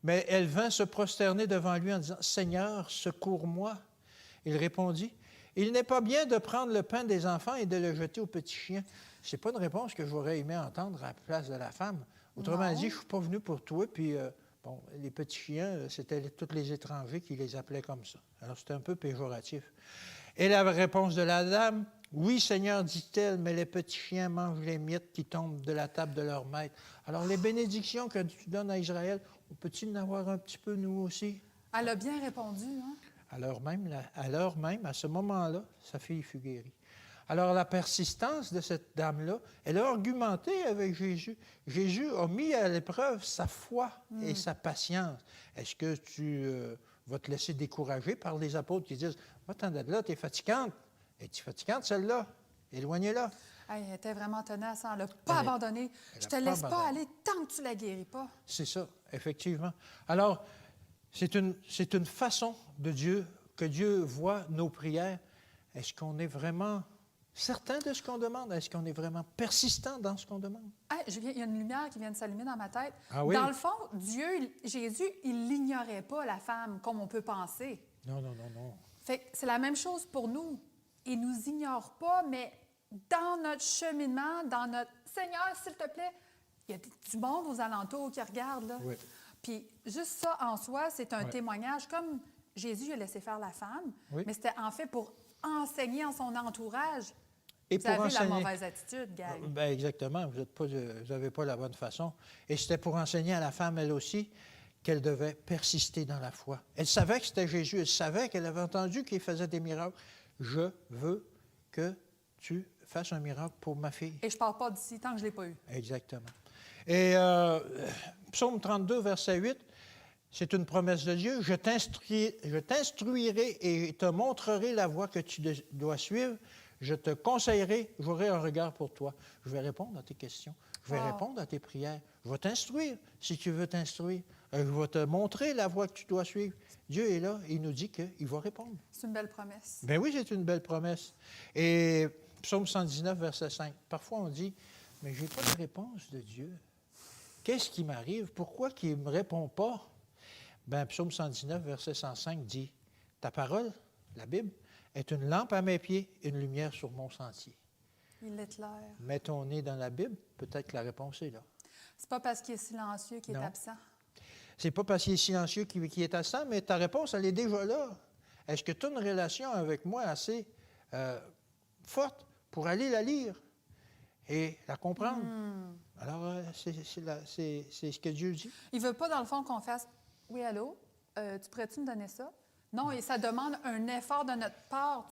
Mais elle vint se prosterner devant lui en disant, « Seigneur, secours-moi. » Il répondit, « Il n'est pas bien de prendre le pain des enfants et de le jeter aux petits chiens. » Ce n'est pas une réponse que j'aurais aimé entendre à la place de la femme. Autrement dit, je ne suis pas venu pour toi, puis bon, les petits chiens, c'était tous les étrangers qui les appelaient comme ça. Alors, c'était un peu péjoratif. Et la réponse de la dame, « Oui, Seigneur, dit-elle, mais les petits chiens mangent les miettes qui tombent de la table de leur maître. » Alors, les bénédictions que tu donnes à Israël, on peut-il en avoir un petit peu, nous aussi? Elle a bien répondu, hein? À l'heure même, à ce moment-là, sa fille fut guérie. Alors, la persistance de cette dame-là, elle a argumenté avec Jésus. Jésus a mis à l'épreuve sa foi et sa patience. Est-ce que tu vas te laisser décourager par les apôtres qui disent « Va-t'en de là, t'es fatigante. Es-tu fatigante, celle-là? Éloignez-la. » Elle était vraiment tenace, elle n'a pas abandonné. Je ne te laisse pas aller tant que tu ne la guéris pas. C'est ça, effectivement. Alors, c'est une façon de Dieu, que Dieu voit nos prières. Est-ce qu'on est vraiment certain de ce qu'on demande? Est-ce qu'on est vraiment persistant dans ce qu'on demande? Il y a une lumière qui vient de s'allumer dans ma tête. Ah oui? Dans le fond, Jésus, il l'ignorait pas, la femme, comme on peut penser. Non, non, non, non. Fait que c'est la même chose pour nous. Il nous ignore pas, mais dans notre cheminement, dans notre « Seigneur, s'il te plaît », il y a du monde aux alentours qui regarde, là. Oui. Puis juste ça, en soi, c'est un témoignage. Comme Jésus a laissé faire la femme, mais c'était en fait pour enseigner en son entourage. Et vous pour avez enseigner... la mauvaise attitude, Gaël. Bien, exactement. Vous n'avez pas la bonne façon. Et c'était pour enseigner à la femme, elle aussi, qu'elle devait persister dans la foi. Elle savait que c'était Jésus. Elle savait qu'elle avait entendu qu'il faisait des miracles. « Je veux que tu fasses un miracle pour ma fille. » Et je ne pars pas d'ici tant que je ne l'ai pas eu. Exactement. Et Psaume 32, verset 8, c'est une promesse de Dieu. « Je t'instruirai et te montrerai la voie que tu dois suivre. Je te conseillerai, j'aurai un regard pour toi. » Je vais répondre à tes questions. Je vais répondre à tes prières. Je vais t'instruire si tu veux t'instruire. Je vais te montrer la voie que tu dois suivre. Dieu est là, il nous dit qu'il va répondre. C'est une belle promesse. Bien oui, c'est une belle promesse. Et Psaume 119, verset 5. Parfois, on dit, mais je n'ai pas de réponse de Dieu. Qu'est-ce qui m'arrive? Pourquoi il ne me répond pas? Bien, Psaume 119, verset 105 dit, ta parole, la Bible, est une lampe à mes pieds, une lumière sur mon sentier. Il éclaire. Mets ton nez dans la Bible, peut-être que la réponse est là. C'est pas parce qu'il est silencieux qu'il est absent. C'est pas parce qu'il est silencieux qu'il est absent, mais ta réponse, elle est déjà là. Est-ce que tu as une relation avec moi assez forte pour aller la lire et la comprendre? Alors, c'est ce que Dieu dit. Il ne veut pas, dans le fond, qu'on fasse « Oui, allô, tu pourrais-tu me donner ça? » Non, et ça demande un effort de notre part.